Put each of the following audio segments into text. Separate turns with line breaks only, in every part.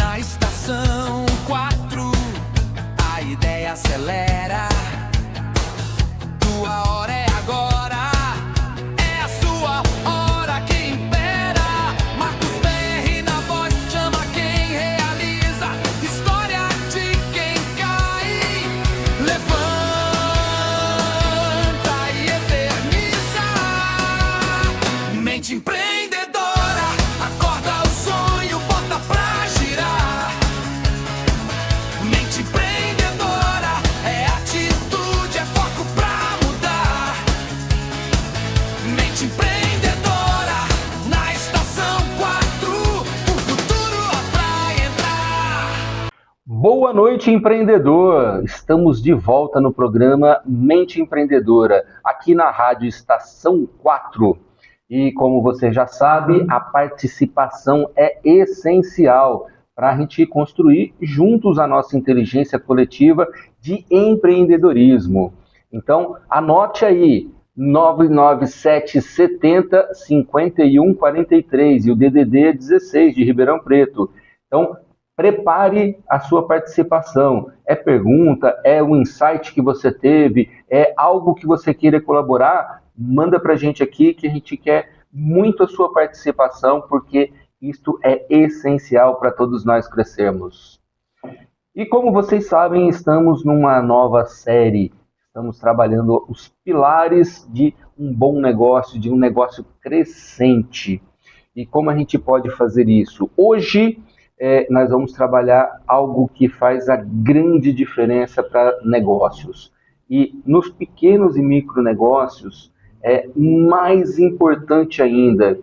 Na estação 4, a ideia acelera. Tua hora é agora, é a sua hora que impera. Marcos Ferri na voz, chama quem realiza. História de quem cai, levanta e eterniza. Mente empreendedora, acorda o sonho, bota pra girar. Mente empreendedora, é atitude, é foco pra mudar. Mente empreendedora, na estação 4, o futuro é pra entrar.
Boa noite, empreendedor! Estamos de volta no programa Mente Empreendedora, aqui na Rádio Estação 4. E como você já sabe, a participação é essencial para a gente construir juntos a nossa inteligência coletiva de empreendedorismo. Então, anote aí, 99770 5143 e o DDD é 16 de Ribeirão Preto. Então, prepare a sua participação. É pergunta, é um insight que você teve, é algo que você queira colaborar? Manda para a gente aqui que a gente quer muito a sua participação, porque isto é essencial para todos nós crescermos. E como vocês sabem, estamos numa nova série. Estamos trabalhando os pilares de um bom negócio, de um negócio crescente. E como a gente pode fazer isso? Hoje, nós vamos trabalhar algo que faz a grande diferença para negócios. E nos pequenos e micronegócios, é mais importante ainda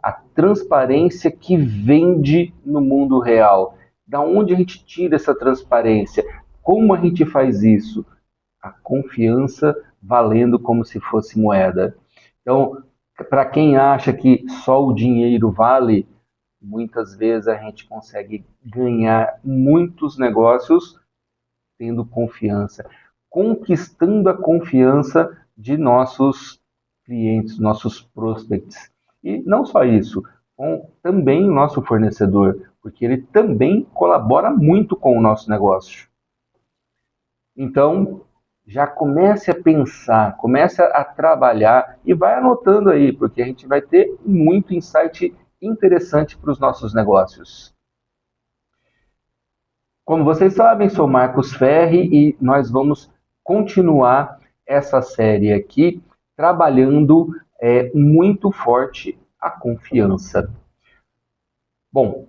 a transparência que vende no mundo real. Da onde a gente tira essa transparência? Como a gente faz isso? A confiança valendo como se fosse moeda. Então, para quem acha que só o dinheiro vale, muitas vezes a gente consegue ganhar muitos negócios tendo confiança, conquistando a confiança de nossos clientes, nossos prospects. E não só isso, com também o nosso fornecedor, porque ele também colabora muito com o nosso negócio. Então, já comece a pensar, comece a trabalhar e vai anotando aí, porque a gente vai ter muito insight interessante para os nossos negócios. Como vocês sabem, sou Marcos Ferri e nós vamos continuar essa série aqui, trabalhando muito forte a confiança. Bom,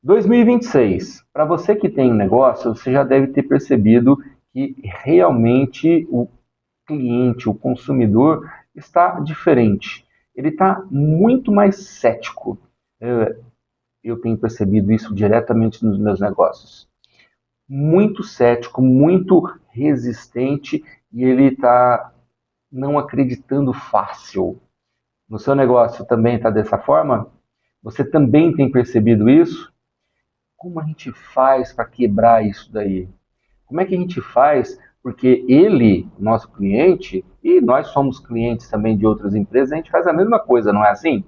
2026, para você que tem um negócio, você já deve ter percebido que realmente o cliente, o consumidor, está diferente. Ele está muito mais cético. Eu tenho percebido isso diretamente nos meus negócios. Muito cético, muito resistente e ele está não acreditando fácil. No seu negócio também está dessa forma? Você também tem percebido isso? Como a gente faz para quebrar isso daí? Como é que a gente faz? Porque ele, nosso cliente, e nós somos clientes também de outras empresas, a gente faz a mesma coisa, não é assim?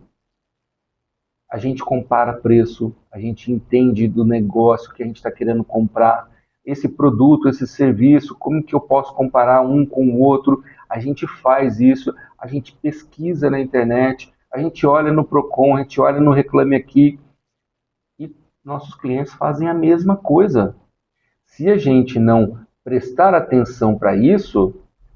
A gente compara preço, a gente entende do negócio que a gente está querendo comprar, esse produto, esse serviço, como que eu posso comparar um com o outro? A gente faz isso, a gente pesquisa na internet, a gente olha no Procon, a gente olha no Reclame Aqui, e nossos clientes fazem a mesma coisa. Se a gente não prestar atenção para isso,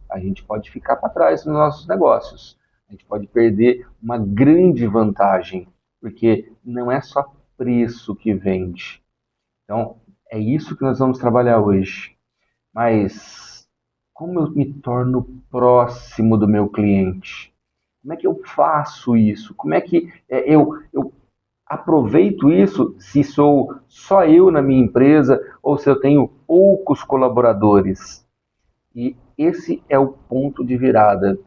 a gente pode ficar para trás nos nossos negócios. A gente pode perder uma grande vantagem, porque não é só preço que vende. Então, é isso que nós vamos trabalhar hoje. Mas como eu me torno próximo do meu cliente? Como é que eu faço isso? Como é que eu aproveito isso se sou só eu na minha empresa ou se eu tenho poucos colaboradores? E esse é o ponto de virada.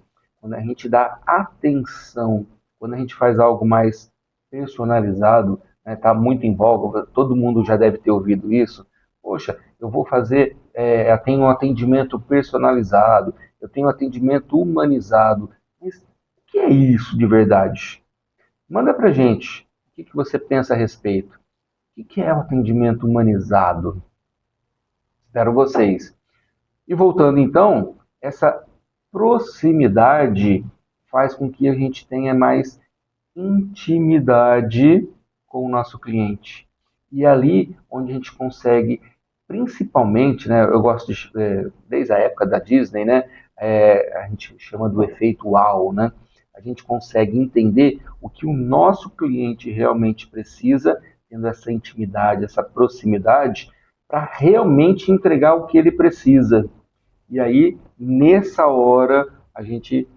Quando a gente dá atenção, quando a gente faz algo mais personalizado, está muito em voga, todo mundo já deve ter ouvido isso. Poxa, eu vou fazer, eu tenho um atendimento personalizado, eu tenho um atendimento humanizado. Mas o que é isso de verdade? Manda pra gente. O que você pensa a respeito? que é o atendimento humanizado? Espero vocês. E voltando então, essa proximidade faz com que a gente tenha mais intimidade com o nosso cliente. E é ali onde a gente consegue, principalmente, né, eu gosto de, desde a época da Disney, né, a gente chama do efeito wow, né? A gente consegue entender o que o nosso cliente realmente precisa, tendo essa intimidade, essa proximidade, para realmente entregar o que ele precisa. E aí, nessa hora, a gente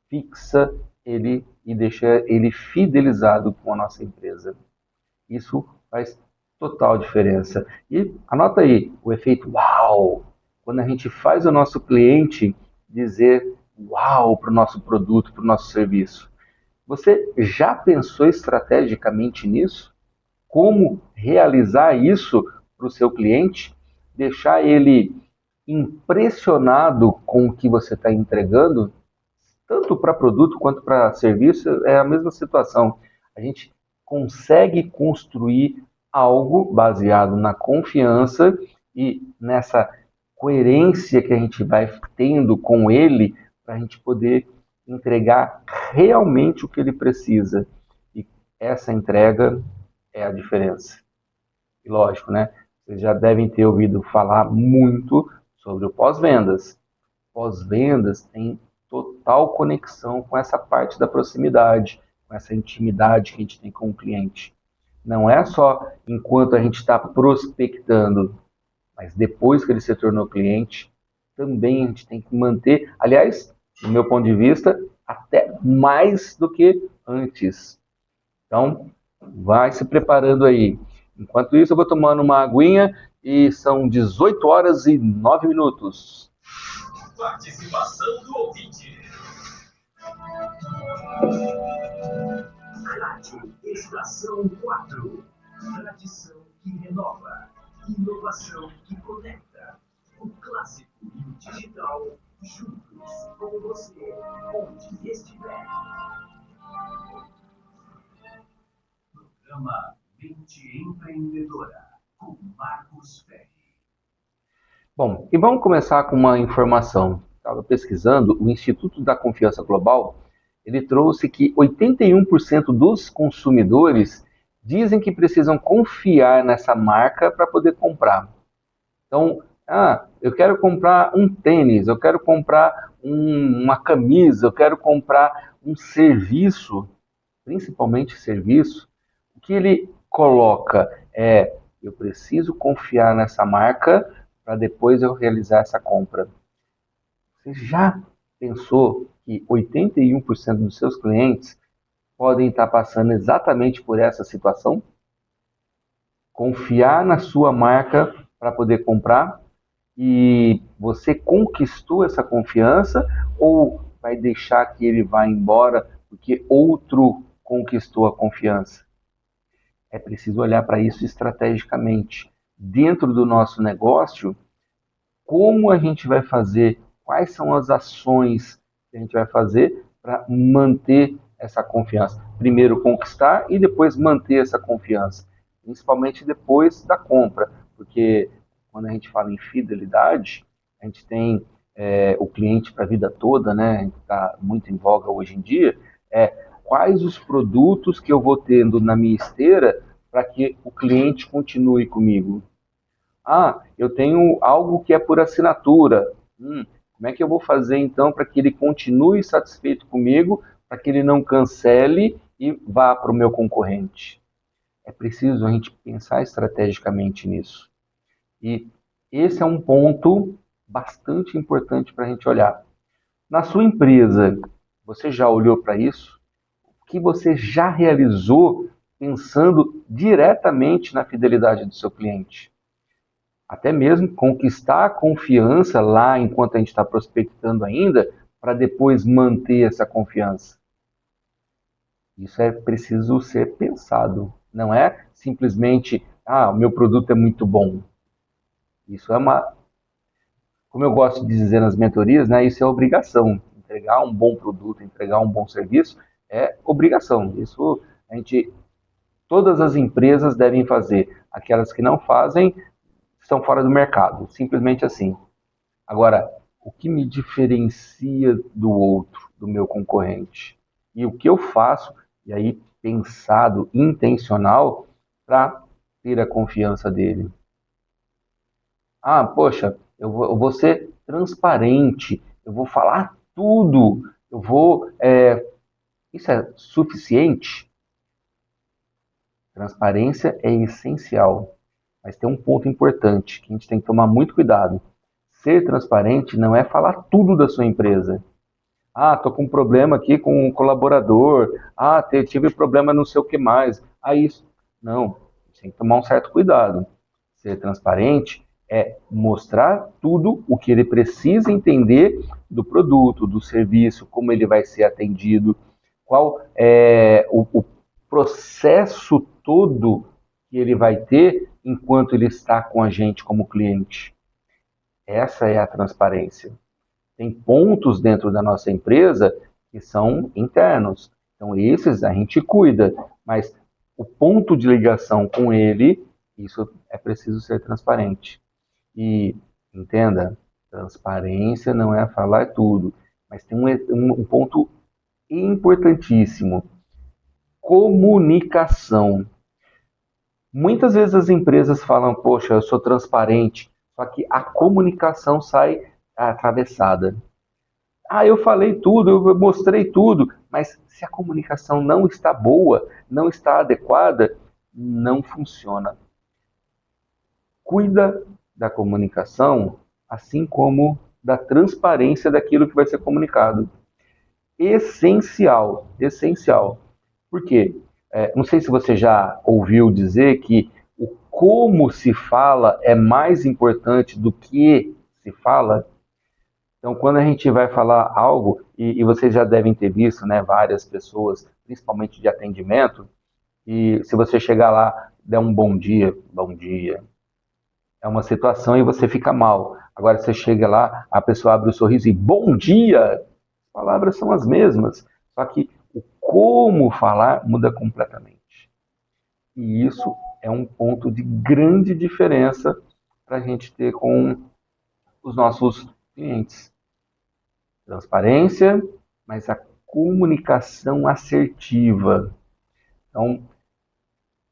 fixa ele e deixa ele fidelizado com a nossa empresa. Isso faz total diferença. E anota aí o efeito uau. Quando a gente faz o nosso cliente dizer uau para o nosso produto, para o nosso serviço. Você já pensou estrategicamente nisso? Como realizar isso para o seu cliente? Deixar ele impressionado com o que você está entregando? Tanto para produto quanto para serviço, é a mesma situação. A gente consegue construir algo baseado na confiança e nessa coerência que a gente vai tendo com ele para a gente poder entregar realmente o que ele precisa. E essa entrega é a diferença. E lógico, né? Vocês já devem ter ouvido falar muito sobre o pós-vendas. Pós-vendas tem total conexão com essa parte da proximidade, com essa intimidade que a gente tem com o cliente. Não é só enquanto a gente está prospectando, mas depois que ele se tornou cliente, também a gente tem que manter, aliás, do meu ponto de vista, até mais do que antes. Então, vai se preparando aí. Enquanto isso, eu vou tomando uma aguinha e são 18 horas e 9 minutos.
Participação do ouvinte. Rádio Estação 4. Tradição que renova. Inovação que conecta. O clássico e o digital juntos com você, onde estiver. Programa Mente Empreendedora, com Marcos Ferri.
Bom, e vamos começar com uma informação. Estava pesquisando, o Instituto da Confiança Global, ele trouxe que 81% dos consumidores dizem que precisam confiar nessa marca para poder comprar. Então, eu quero comprar um tênis, eu quero comprar uma camisa, eu quero comprar um serviço, principalmente serviço. O que ele coloca é, eu preciso confiar nessa marca para depois eu realizar essa compra. Você já pensou que 81% dos seus clientes podem estar passando exatamente por essa situação? Confiar na sua marca para poder comprar e você conquistou essa confiança ou vai deixar que ele vá embora porque outro conquistou a confiança? É preciso olhar para isso estrategicamente. Dentro do nosso negócio, como a gente vai fazer, quais são as ações que a gente vai fazer para manter essa confiança. Primeiro conquistar e depois manter essa confiança, principalmente depois da compra, porque quando a gente fala em fidelidade, a gente tem o cliente para a vida toda, né? Está muito em voga hoje em dia, quais os produtos que eu vou tendo na minha esteira para que o cliente continue comigo. Eu tenho algo que é por assinatura. Como é que eu vou fazer então para que ele continue satisfeito comigo, para que ele não cancele e vá para o meu concorrente? É preciso a gente pensar estrategicamente nisso. E esse é um ponto bastante importante para a gente olhar. Na sua empresa, você já olhou para isso? O que você já realizou pensando diretamente na fidelidade do seu cliente? Até mesmo conquistar a confiança lá enquanto a gente está prospectando ainda, para depois manter essa confiança. Isso é preciso ser pensado. Não é simplesmente, o meu produto é muito bom. Isso é como eu gosto de dizer nas mentorias, né, isso é obrigação. Entregar um bom produto, entregar um bom serviço é obrigação. Isso a gente Todas as empresas devem fazer. Aquelas que não fazem estão fora do mercado. Simplesmente assim. Agora, o que me diferencia do outro, do meu concorrente? E o que eu faço, e aí pensado, intencional, para ter a confiança dele? Ah, poxa, eu vou ser transparente, eu vou falar tudo, eu vou. Isso é suficiente? Transparência é essencial, mas tem um ponto importante que a gente tem que tomar muito cuidado. Ser transparente não é falar tudo da sua empresa. Ah, estou com um problema aqui com um colaborador. Ah, tive problema não sei o que mais. Ah, isso. Não, tem que tomar um certo cuidado. Ser transparente é mostrar tudo o que ele precisa entender do produto, do serviço, como ele vai ser atendido, qual é o processo todo que ele vai ter enquanto ele está com a gente como cliente. Essa é a transparência. Tem pontos dentro da nossa empresa que são internos. Então, esses a gente cuida, mas o ponto de ligação com ele, isso é preciso ser transparente. E entenda, transparência não é falar tudo, mas tem um ponto importantíssimo: comunicação. Muitas vezes as empresas falam, poxa, eu sou transparente, só que a comunicação sai atravessada. Ah, eu falei tudo, eu mostrei tudo, mas se a comunicação não está boa, não está adequada, não funciona. Cuida da comunicação, assim como da transparência daquilo que vai ser comunicado. Essencial, essencial. Por quê? Não sei se você já ouviu dizer que o como se fala é mais importante do que se fala. Então, quando a gente vai falar algo, e vocês já devem ter visto, né, várias pessoas, principalmente de atendimento, e se você chegar lá, der um bom dia, é uma situação e você fica mal. Agora você chega lá, a pessoa abre o sorriso e bom dia, as palavras são as mesmas, só que o como falar muda completamente. E isso é um ponto de grande diferença para a gente ter com os nossos clientes. Transparência, mas a comunicação assertiva. Então,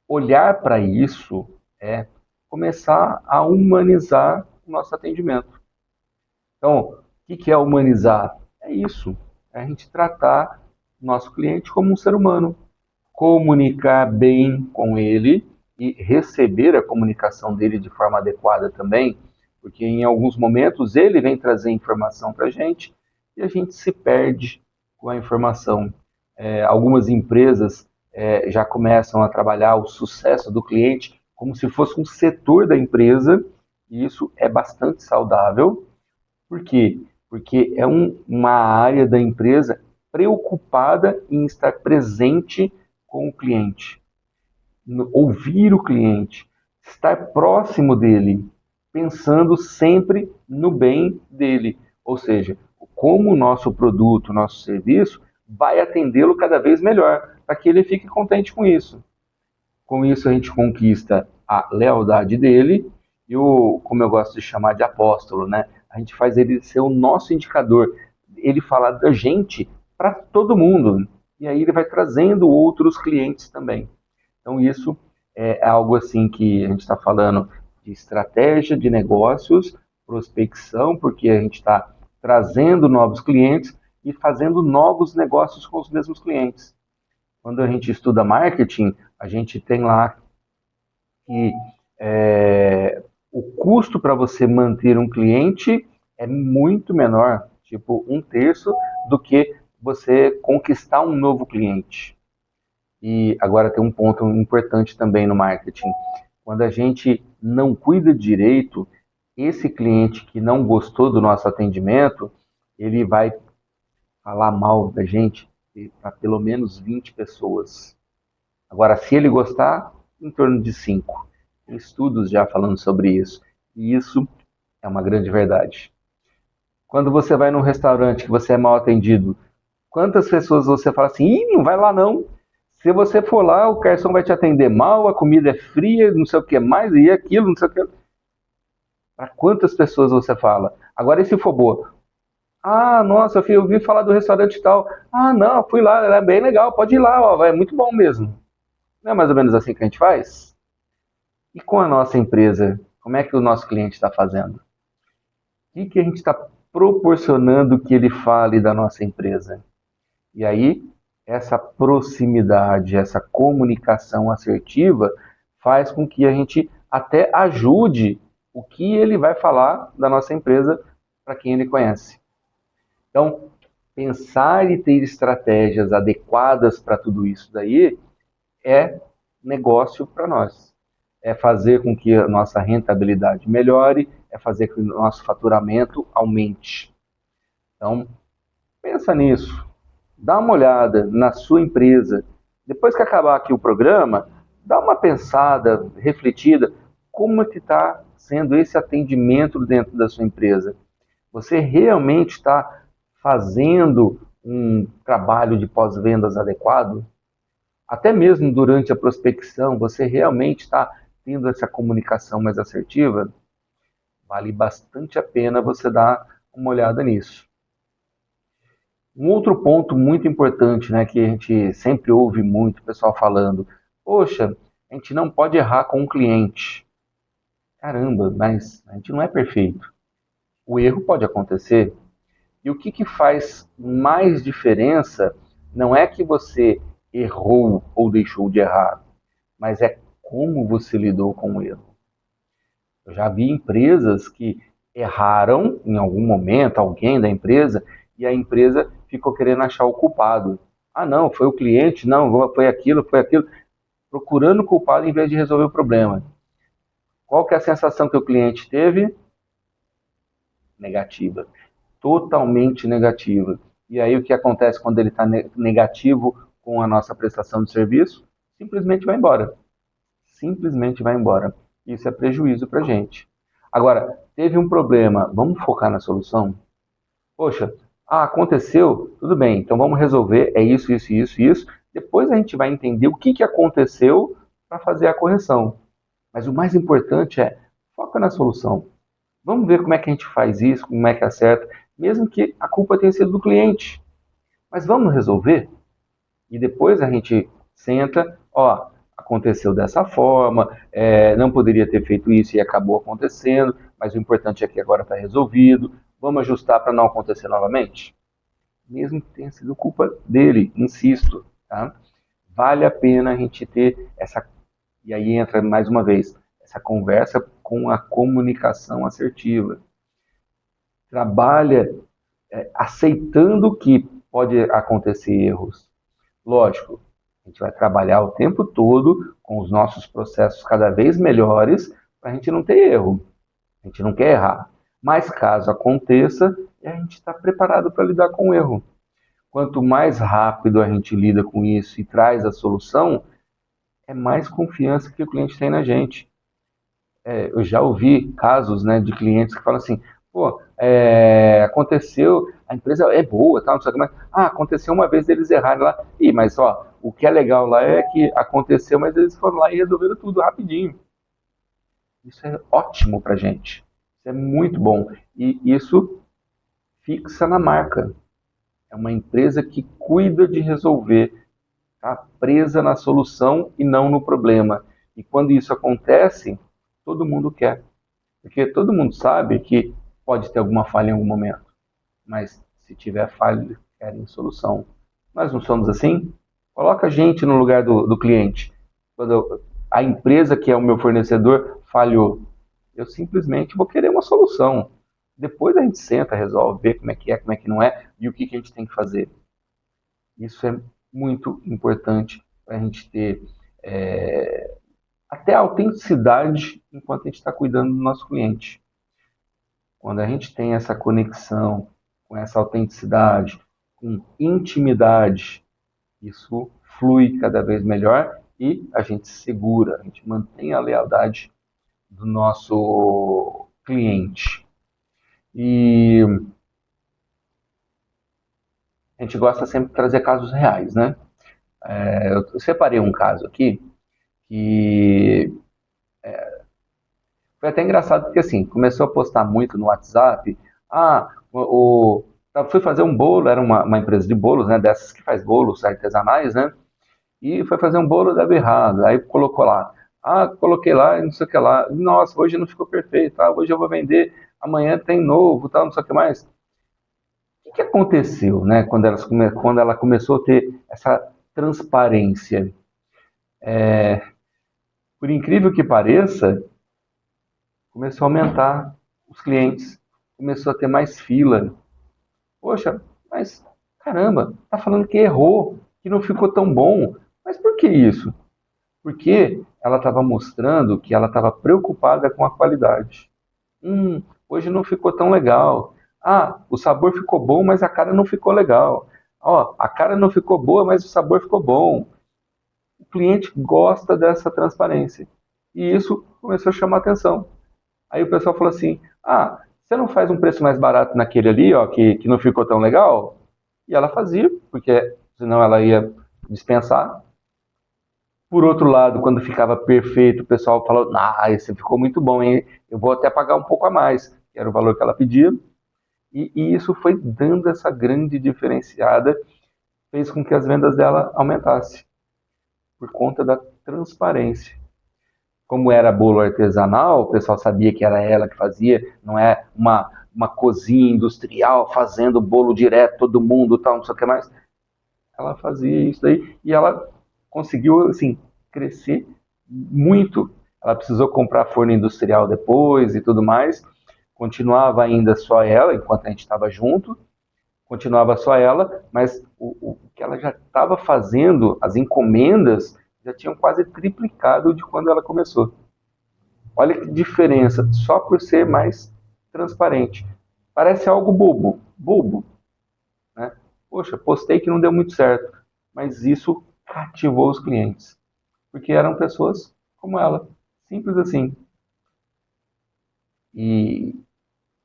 olhar para isso é começar a humanizar o nosso atendimento. Então, o que é humanizar? É isso, é a gente tratar o nosso cliente como um ser humano, comunicar bem com ele e receber a comunicação dele de forma adequada também, porque em alguns momentos ele vem trazer informação para a gente e a gente se perde com a informação. Algumas empresas já começam a trabalhar o sucesso do cliente como se fosse um setor da empresa, e isso é bastante saudável. Por quê? Porque é uma área da empresa preocupada em estar presente com o cliente, ouvir o cliente, estar próximo dele, pensando sempre no bem dele. Ou seja, como o nosso produto, o nosso serviço vai atendê-lo cada vez melhor, para que ele fique contente com isso. Com isso a gente conquista a lealdade dele e como eu gosto de chamar de apóstolo, né? A gente faz ele ser o nosso indicador, ele falar da gente para todo mundo. E aí ele vai trazendo outros clientes também. Então isso é algo assim que a gente está falando de estratégia de negócios, prospecção, porque a gente está trazendo novos clientes e fazendo novos negócios com os mesmos clientes. Quando a gente estuda marketing, a gente tem lá que o custo para você manter um cliente é muito menor, tipo 1/3 do que você conquistar um novo cliente. E agora tem um ponto importante também no marketing. Quando a gente não cuida direito, esse cliente que não gostou do nosso atendimento, ele vai falar mal da gente para pelo menos 20 pessoas. Agora, se ele gostar, em torno de 5. Tem estudos já falando sobre isso. E isso é uma grande verdade. Quando você vai num restaurante que você é mal atendido, quantas pessoas você fala assim, ih, não vai lá não. Se você for lá, o garçom vai te atender mal, a comida é fria, não sei o que mais, e aquilo, não sei o que. Para quantas pessoas você fala? Agora, e se for boa? Ah, nossa, filho, eu ouvi falar do restaurante tal. Ah, não, fui lá, é bem legal, pode ir lá, ó, é muito bom mesmo. Não é mais ou menos assim que a gente faz? E com a nossa empresa, como é que o nosso cliente está fazendo? O que a gente está proporcionando que ele fale da nossa empresa? E aí, essa proximidade, essa comunicação assertiva faz com que a gente até ajude o que ele vai falar da nossa empresa para quem ele conhece. Então, pensar e ter estratégias adequadas para tudo isso daí é negócio para nós. É fazer com que a nossa rentabilidade melhore, é fazer com que o nosso faturamento aumente. Então, pensa nisso. Dá uma olhada na sua empresa. Depois que acabar aqui o programa, dá uma pensada, refletida, como é que está sendo esse atendimento dentro da sua empresa. Você realmente está fazendo um trabalho de pós-vendas adequado? Até mesmo durante a prospecção, você realmente está tendo essa comunicação mais assertiva? Vale bastante a pena você dar uma olhada nisso. Um outro ponto muito importante, né, que a gente sempre ouve muito o pessoal falando, poxa, a gente não pode errar com o cliente. Caramba, mas a gente não é perfeito. O erro pode acontecer. E o que faz mais diferença não é que você errou ou deixou de errar, mas é como você lidou com o erro. Eu já vi empresas que erraram em algum momento, alguém da empresa, e a empresa ficou querendo achar o culpado. Ah, não, foi o cliente, não, foi aquilo, procurando o culpado em vez de resolver o problema. Qual que é a sensação que o cliente teve? Negativa, totalmente negativa. E aí o que acontece quando ele está negativo com a nossa prestação de serviço? Simplesmente vai embora. Simplesmente vai embora. Isso é prejuízo para a gente. Agora, teve um problema, vamos focar na solução? Poxa, aconteceu, tudo bem, então vamos resolver, é isso, isso, isso, isso. Depois a gente vai entender o que aconteceu para fazer a correção. Mas o mais importante é, foca na solução. Vamos ver como é que a gente faz isso, como é que acerta, mesmo que a culpa tenha sido do cliente. Mas vamos resolver? E depois a gente senta, ó, aconteceu dessa forma, não poderia ter feito isso e acabou acontecendo, mas o importante é que agora está resolvido, vamos ajustar para não acontecer novamente? Mesmo que tenha sido culpa dele, insisto, tá? Vale a pena a gente ter essa, e aí entra mais uma vez, essa conversa com a comunicação assertiva. Trabalha aceitando que pode acontecer erros. Lógico, a gente vai trabalhar o tempo todo com os nossos processos cada vez melhores para a gente não ter erro. A gente não quer errar. Mas caso aconteça, a gente está preparado para lidar com o erro. Quanto mais rápido a gente lida com isso e traz a solução, é mais confiança que o cliente tem na gente. Eu já ouvi casos, né, de clientes que falam assim, pô, aconteceu, a empresa é boa, tal, não sei o que mais. Ah, aconteceu uma vez eles errarem lá. Ih, mas ó, o que é legal lá é que aconteceu, mas eles foram lá e resolveram tudo rapidinho. Isso é ótimo pra gente. Isso é muito bom. E isso fixa na marca. É uma empresa que cuida de resolver, tá presa na solução e não no problema. E quando isso acontece, todo mundo quer. Porque todo mundo sabe que pode ter alguma falha em algum momento. Mas se tiver falha, querem solução. Nós não somos assim? Coloca a gente no lugar do cliente. Quando a empresa que é o meu fornecedor falhou, eu simplesmente vou querer uma solução. Depois a gente senta, resolve, vê como é, como é que não é e o que a gente tem que fazer. Isso é muito importante para a gente ter até a autenticidade enquanto a gente está cuidando do nosso cliente. Quando a gente tem essa conexão com essa autenticidade, com intimidade, isso flui cada vez melhor e a gente segura, a gente mantém a lealdade do nosso cliente. E a gente gosta sempre de trazer casos reais, né? Eu separei um caso aqui que foi até engraçado porque assim, começou a postar muito no WhatsApp. Ah, eu fui fazer um bolo, era uma empresa de bolos, né? Dessas que faz bolos artesanais, né? E foi fazer um bolo, dava errado. Aí colocou lá. Ah, coloquei lá e não sei o que lá. Nossa, hoje não ficou perfeito. Ah, hoje eu vou vender, amanhã tem novo, tal, não sei o que mais. O que aconteceu, né? Quando ela começou a ter essa transparência. Por incrível que pareça, começou a aumentar os clientes, começou a ter mais fila. Poxa, mas caramba, tá falando que errou, que não ficou tão bom. Mas por que isso? Porque ela estava mostrando que ela estava preocupada com a qualidade. Hoje não ficou tão legal. Ah, o sabor ficou bom, mas a cara não ficou legal. Ó, a cara não ficou boa, mas o sabor ficou bom. O cliente gosta dessa transparência. E isso começou a chamar atenção. Aí o pessoal falou assim: ah, você não faz um preço mais barato naquele ali, ó, que não ficou tão legal? E ela fazia, porque senão ela ia dispensar. Por outro lado, quando ficava perfeito, o pessoal falou: ah, esse ficou muito bom, hein? Eu vou até pagar um pouco a mais, que era o valor que ela pedia. E isso foi dando essa grande diferenciada, fez com que as vendas dela aumentassem, por conta da transparência. Como era bolo artesanal, o pessoal sabia que era ela que fazia, não é uma cozinha industrial fazendo bolo direto, todo mundo, tal, não sei o que mais. Ela fazia isso daí e ela conseguiu, assim, crescer muito. Ela precisou comprar forno industrial depois e tudo mais. Continuava ainda só ela, enquanto a gente estava junto, continuava só ela, mas o que ela já estava fazendo, as encomendas, já tinham quase triplicado de quando ela começou. Olha que diferença, só por ser mais transparente. Parece algo bobo, bobo, né? Poxa, postei que não deu muito certo, mas isso cativou os clientes, porque eram pessoas como ela, simples assim. E,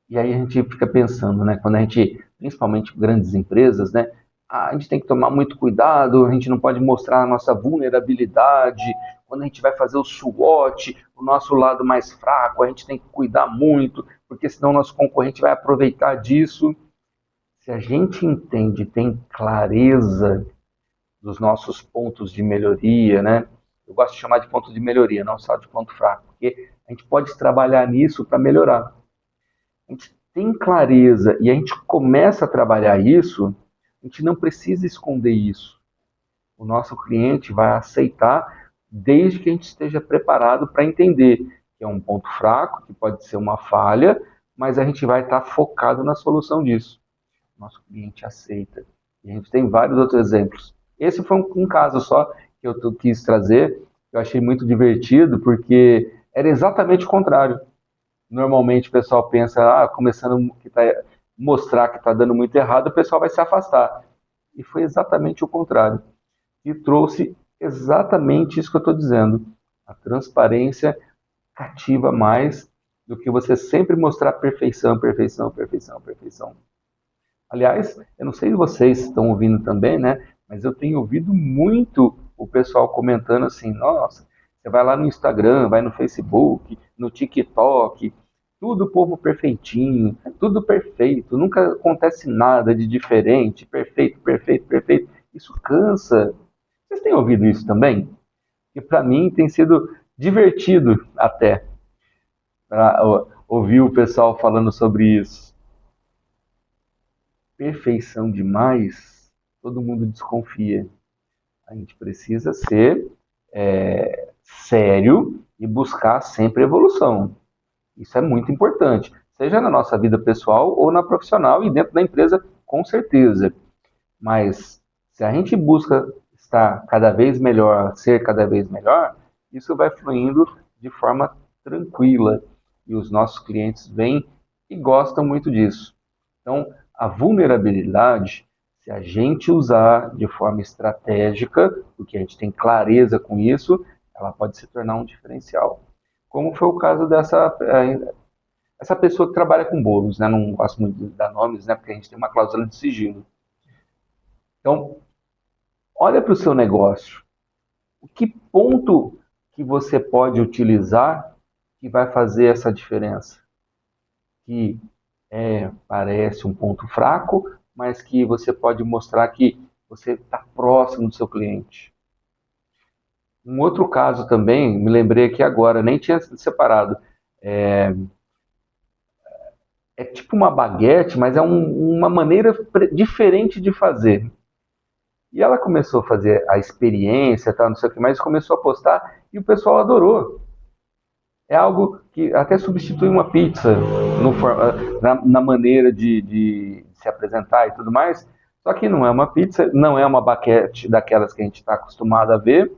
e aí a gente fica pensando, né? Quando a gente, principalmente grandes empresas, né? A gente tem que tomar muito cuidado, a gente não pode mostrar a nossa vulnerabilidade. Quando a gente vai fazer o SWOT, o nosso lado mais fraco, a gente tem que cuidar muito, porque senão o nosso concorrente vai aproveitar disso. Se a gente entende, tem clareza dos nossos pontos de melhoria, né? Eu gosto de chamar de ponto de melhoria, não só de ponto fraco, porque a gente pode trabalhar nisso para melhorar. A gente tem clareza e a gente começa a trabalhar isso, a gente não precisa esconder isso. O nosso cliente vai aceitar desde que a gente esteja preparado para entender que é um ponto fraco, que pode ser uma falha, mas a gente vai estar focado na solução disso. Nosso cliente aceita. E a gente tem vários outros exemplos. Esse foi um caso só que eu quis trazer, eu achei muito divertido, porque era exatamente o contrário. Normalmente o pessoal pensa, começando que tá, mostrar que está dando muito errado, o pessoal vai se afastar. E foi exatamente o contrário. E trouxe exatamente isso que eu estou dizendo. A transparência cativa mais do que você sempre mostrar perfeição, perfeição, perfeição, perfeição. Aliás, eu não sei se vocês estão ouvindo também, né? Mas eu tenho ouvido muito o pessoal comentando assim: nossa, você vai lá no Instagram, vai no Facebook, no TikTok, tudo povo perfeitinho, tudo perfeito, nunca acontece nada de diferente, perfeito, perfeito, perfeito. Isso cansa. Vocês têm ouvido isso também? E para mim tem sido divertido até ouvir o pessoal falando sobre isso. Perfeição demais, todo mundo desconfia. A gente precisa ser sério e buscar sempre evolução. Isso é muito importante, seja na nossa vida pessoal ou na profissional e dentro da empresa, com certeza. Mas se a gente busca estar cada vez melhor, ser cada vez melhor, isso vai fluindo de forma tranquila. E os nossos clientes vêm e gostam muito disso. Então, a vulnerabilidade, se a gente usar de forma estratégica, porque a gente tem clareza com isso, ela pode se tornar um diferencial. Como foi o caso dessa essa pessoa que trabalha com bolos, né? Não gosto muito de dar nomes, né? Porque a gente tem uma cláusula de sigilo. Então, olha para o seu negócio. O que ponto que você pode utilizar que vai fazer essa diferença? Que parece um ponto fraco, mas que você pode mostrar que você está próximo do seu cliente. Um outro caso também, me lembrei aqui agora, nem tinha separado. É, é tipo uma baguete, mas é uma maneira diferente de fazer. E ela começou a fazer a experiência, tal, não sei o que mais, começou a postar e o pessoal adorou. É algo que até substitui uma pizza na maneira de se apresentar e tudo mais. Só que não é uma pizza, não é uma baguete daquelas que a gente está acostumado a ver.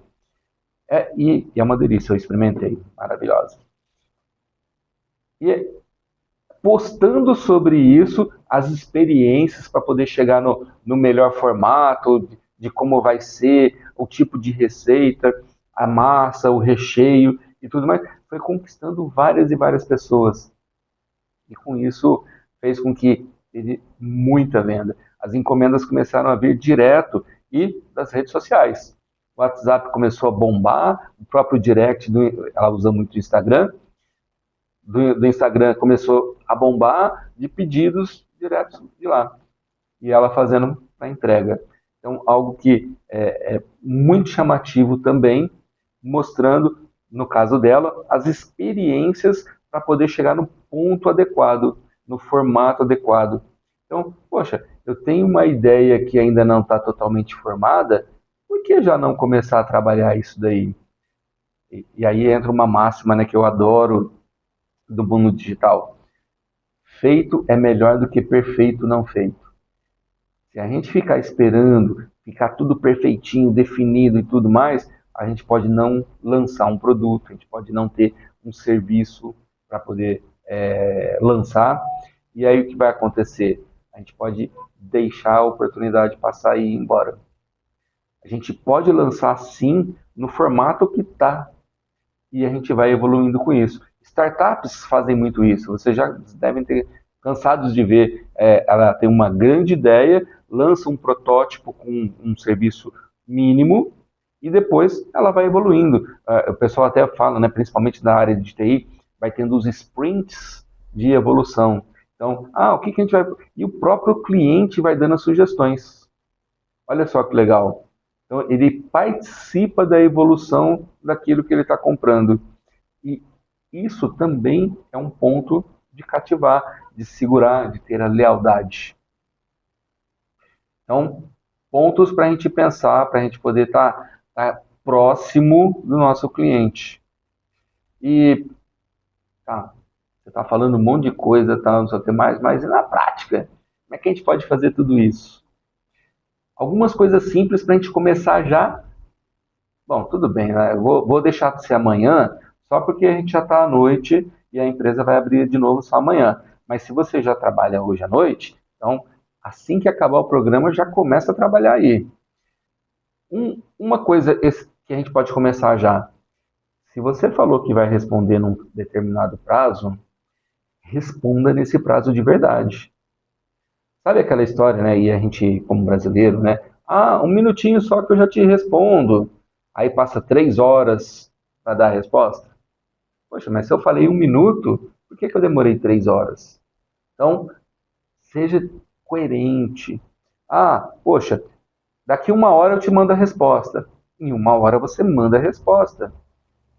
E é uma delícia, eu experimentei, maravilhosa. E postando sobre isso, as experiências para poder chegar no melhor formato, de como vai ser, o tipo de receita, a massa, o recheio e tudo mais, foi conquistando várias e várias pessoas. E com isso fez com que teve muita venda. As encomendas começaram a vir direto e das redes sociais. O WhatsApp começou a bombar, o próprio direct, ela usa muito o Instagram, do Instagram começou a bombar de pedidos diretos de lá. E ela fazendo a entrega. Então, algo que é muito chamativo também, mostrando, no caso dela, as experiências para poder chegar no ponto adequado, no formato adequado. Então, poxa, eu tenho uma ideia que ainda não está totalmente formada, por que já não começar a trabalhar isso daí? E aí entra uma máxima, né, que eu adoro do mundo digital. Feito é melhor do que perfeito não feito. Se a gente ficar esperando, ficar tudo perfeitinho, definido e tudo mais, a gente pode não lançar um produto, a gente pode não ter um serviço para poder lançar. E aí o que vai acontecer? A gente pode deixar a oportunidade passar e ir embora. A gente pode lançar sim no formato que está e a gente vai evoluindo com isso. Startups fazem muito isso. Vocês já devem ter cansados de ver. Ela tem uma grande ideia, lança um protótipo com um serviço mínimo e depois ela vai evoluindo. O pessoal até fala, né, principalmente na área de TI, vai tendo os sprints de evolução. Então, o que a gente vai... E o próprio cliente vai dando as sugestões. Olha só que legal. Então, ele participa da evolução daquilo que ele está comprando. E isso também é um ponto de cativar, de segurar, de ter a lealdade. Então, pontos para a gente pensar, para a gente poder estar próximo do nosso cliente. E, você está falando um monte de coisa, não sei o que mais, mas e na prática? Como é que a gente pode fazer tudo isso? Algumas coisas simples para a gente começar já. Bom, tudo bem, né? Eu vou deixar de ser amanhã, só porque a gente já está à noite e a empresa vai abrir de novo só amanhã. Mas se você já trabalha hoje à noite, então assim que acabar o programa já começa a trabalhar aí. Uma coisa que a gente pode começar já. Se você falou que vai responder num determinado prazo, responda nesse prazo de verdade. Sabe aquela história, né? E a gente, como brasileiro, né? Um minutinho só que eu já te respondo. Aí passa 3 horas para dar a resposta. Poxa, mas se eu falei 1 minuto, por que eu demorei 3 horas? Então, seja coerente. Poxa, daqui 1 hora eu te mando a resposta. Em 1 hora você manda a resposta.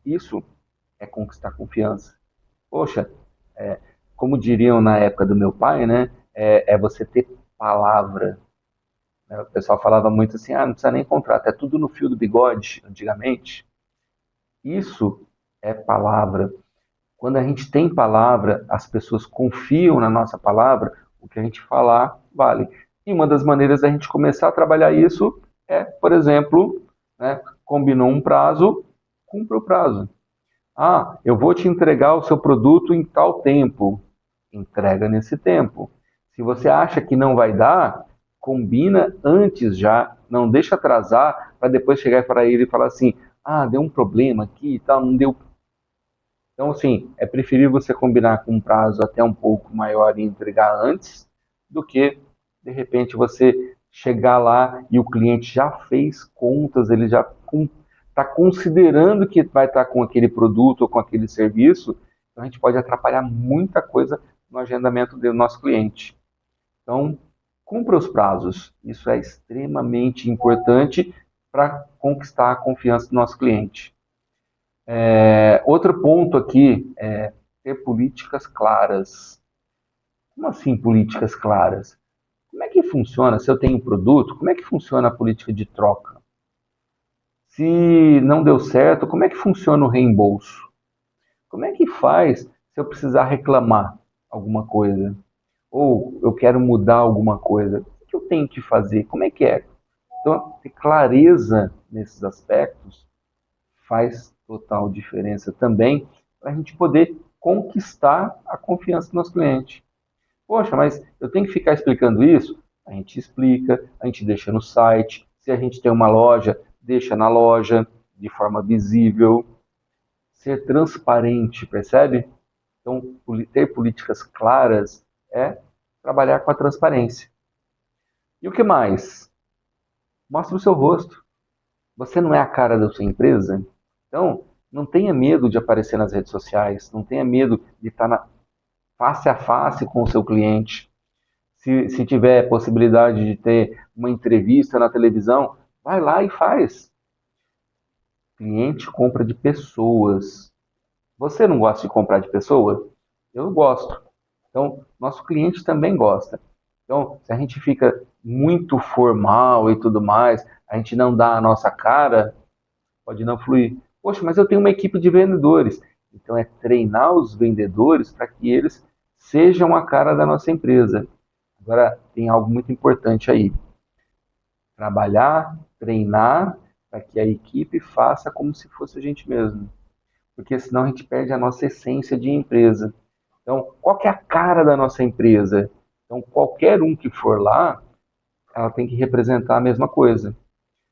Isso é conquistar confiança. Poxa, como diriam na época do meu pai, né? É você ter palavra. O pessoal falava muito assim, não precisa nem contrato, é tudo no fio do bigode, antigamente. Isso é palavra. Quando a gente tem palavra, as pessoas confiam na nossa palavra, o que a gente falar vale. E uma das maneiras da gente começar a trabalhar isso é, por exemplo, né, combinou um prazo, cumpra o prazo. Eu vou te entregar o seu produto em tal tempo. Entrega nesse tempo. Se você acha que não vai dar, combina antes já, não deixa atrasar para depois chegar para ele e falar assim, deu um problema aqui e tal, não deu. Então, assim, é preferível você combinar com um prazo até um pouco maior e entregar antes, do que, de repente, você chegar lá e o cliente já fez contas, ele já está considerando que vai estar com aquele produto ou com aquele serviço, então a gente pode atrapalhar muita coisa no agendamento do nosso cliente. Então, cumpra os prazos. Isso é extremamente importante para conquistar a confiança do nosso cliente. Outro ponto aqui é ter políticas claras. Como assim políticas claras? Como é que funciona, se eu tenho um produto, como é que funciona a política de troca? Se não deu certo, como é que funciona o reembolso? Como é que faz se eu precisar reclamar alguma coisa? Ou eu quero mudar alguma coisa? O que eu tenho que fazer? Como é que é? Então, ter clareza nesses aspectos faz total diferença também para a gente poder conquistar a confiança do nosso cliente. Poxa, mas eu tenho que ficar explicando isso? A gente explica, a gente deixa no site. Se a gente tem uma loja, deixa na loja, de forma visível. Ser transparente, percebe? Então, ter políticas claras é trabalhar com a transparência. E o que mais? Mostre o seu rosto. Você não é a cara da sua empresa? Então, não tenha medo de aparecer nas redes sociais, não tenha medo de estar face a face com o seu cliente. Se tiver possibilidade de ter uma entrevista na televisão, vai lá e faz. Cliente compra de pessoas. Você não gosta de comprar de pessoa? Eu gosto. Então, nosso cliente também gosta. Então, se a gente fica muito formal e tudo mais, a gente não dá a nossa cara, pode não fluir. Poxa, mas eu tenho uma equipe de vendedores. Então, é treinar os vendedores para que eles sejam a cara da nossa empresa. Agora, tem algo muito importante aí. Trabalhar, treinar, para que a equipe faça como se fosse a gente mesmo. Porque senão a gente perde a nossa essência de empresa. Então, qual que é a cara da nossa empresa? Então, qualquer um que for lá, ela tem que representar a mesma coisa.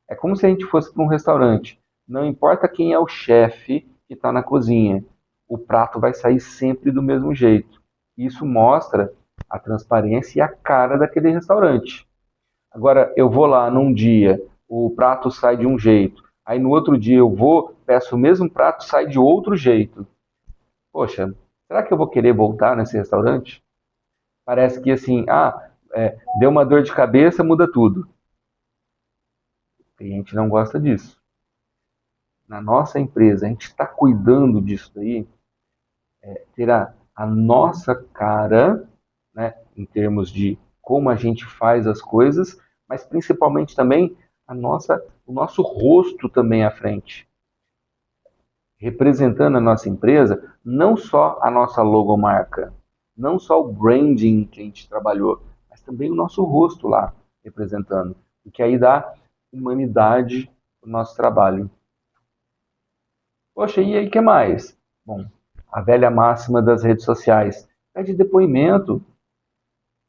É como se a gente fosse para um restaurante. Não importa quem é o chefe que está na cozinha, o prato vai sair sempre do mesmo jeito. Isso mostra a transparência e a cara daquele restaurante. Agora, eu vou lá num dia, o prato sai de um jeito. Aí no outro dia eu vou, peço o mesmo prato, sai de outro jeito. Poxa, será que eu vou querer voltar nesse restaurante? Parece que assim, deu uma dor de cabeça, muda tudo. O cliente não gosta disso. Na nossa empresa, a gente está cuidando disso daí, ter a nossa cara, né, em termos de como a gente faz as coisas, mas principalmente também o nosso rosto também à frente, representando a nossa empresa, não só a nossa logomarca, não só o branding que a gente trabalhou, mas também o nosso rosto lá representando, o que aí dá humanidade para o nosso trabalho. Poxa, e aí o que mais? Bom, a velha máxima das redes sociais. Pede depoimento.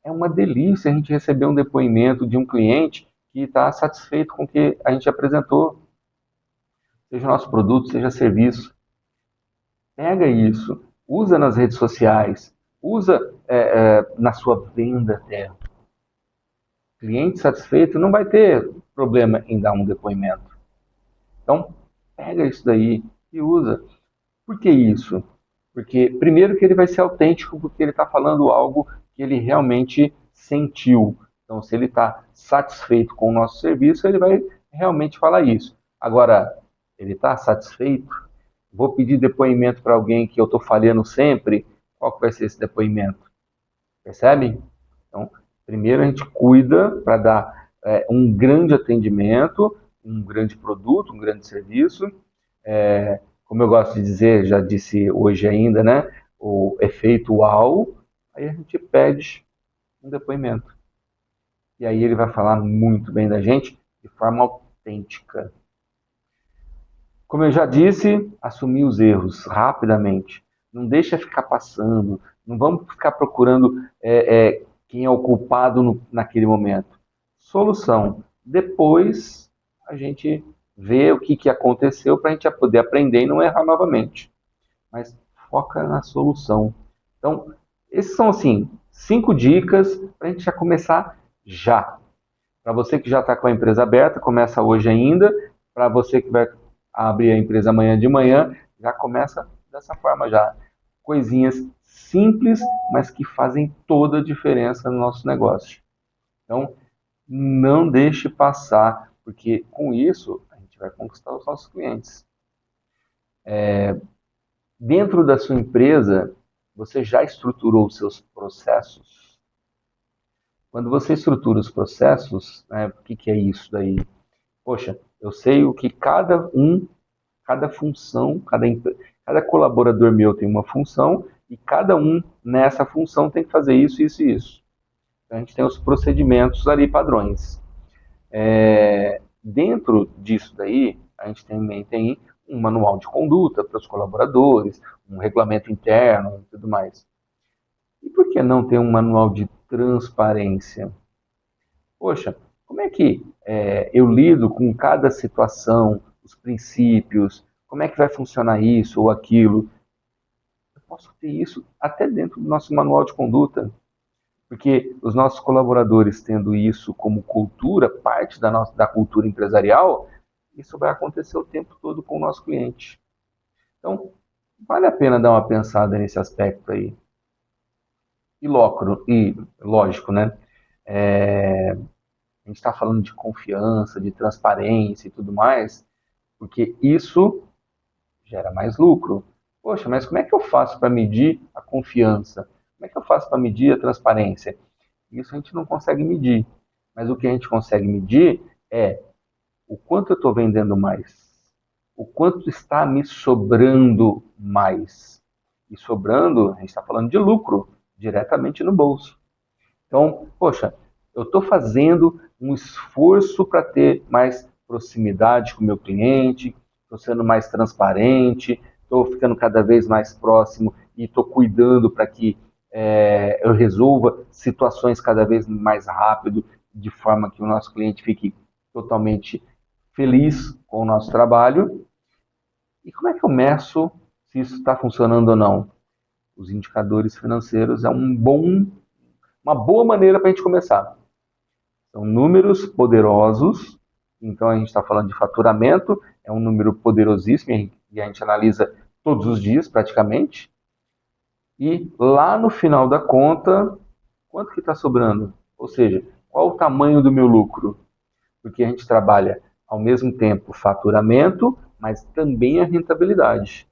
É uma delícia a gente receber um depoimento de um cliente que está satisfeito com o que a gente apresentou. Seja nosso produto, seja serviço. Pega isso, usa nas redes sociais, usa na sua venda até. Cliente satisfeito não vai ter problema em dar um depoimento. Então, pega isso daí e usa. Por que isso? Porque, primeiro, que ele vai ser autêntico, porque ele está falando algo que ele realmente sentiu. Então, se ele está satisfeito com o nosso serviço, ele vai realmente falar isso. Agora, ele está satisfeito? Vou pedir depoimento para alguém que eu estou falhando sempre? Qual que vai ser esse depoimento? Percebe? Então, primeiro a gente cuida para dar um grande atendimento, um grande produto, um grande serviço. Como eu gosto de dizer, já disse hoje ainda, né? O efeito uau, aí a gente pede um depoimento. E aí ele vai falar muito bem da gente de forma autêntica. Como eu já disse, assumir os erros rapidamente. Não deixa ficar passando, não vamos ficar procurando quem é o culpado naquele momento. Solução. Depois a gente vê o que aconteceu para a gente poder aprender e não errar novamente. Mas foca na solução. Então, esses são, assim, 5 dicas para a gente já começar já. Para você que já está com a empresa aberta, começa hoje ainda. Para você que vai abrir a empresa amanhã de manhã, já começa dessa forma já. Coisinhas simples, mas que fazem toda a diferença no nosso negócio. Então, não deixe passar, porque com isso a gente vai conquistar os nossos clientes. Dentro da sua empresa, você já estruturou os seus processos? Quando você estrutura os processos, né, o que é isso daí? Poxa, eu sei o que cada função, cada colaborador meu tem uma função e cada um nessa função tem que fazer isso, isso e isso. Então, a gente tem os procedimentos ali, padrões. Dentro disso daí, a gente também tem um manual de conduta para os colaboradores, um regulamento interno e tudo mais. E por que não ter um manual de transparência? Poxa, como é que eu lido com cada situação, os princípios, como é que vai funcionar isso ou aquilo? Eu posso ter isso até dentro do nosso manual de conduta, porque os nossos colaboradores tendo isso como cultura, parte da cultura empresarial, isso vai acontecer o tempo todo com o nosso cliente. Então, vale a pena dar uma pensada nesse aspecto aí. E lógico, né? A gente está falando de confiança, de transparência e tudo mais, porque isso gera mais lucro. Poxa, mas como é que eu faço para medir a confiança? Como é que eu faço para medir a transparência? Isso a gente não consegue medir. Mas o que a gente consegue medir é o quanto eu estou vendendo mais, o quanto está me sobrando mais. E sobrando, a gente está falando de lucro, diretamente no bolso. Então, poxa, eu estou fazendo um esforço para ter mais proximidade com o meu cliente, estou sendo mais transparente, estou ficando cada vez mais próximo e estou cuidando para que eu resolva situações cada vez mais rápido, de forma que o nosso cliente fique totalmente feliz com o nosso trabalho. E como é que eu meço se isso está funcionando ou não? Os indicadores financeiros é uma boa maneira para a gente começar. São números poderosos, então a gente está falando de faturamento, é um número poderosíssimo e a gente analisa todos os dias praticamente. E lá no final da conta, quanto que está sobrando? Ou seja, qual o tamanho do meu lucro? Porque a gente trabalha ao mesmo tempo faturamento, mas também a rentabilidade.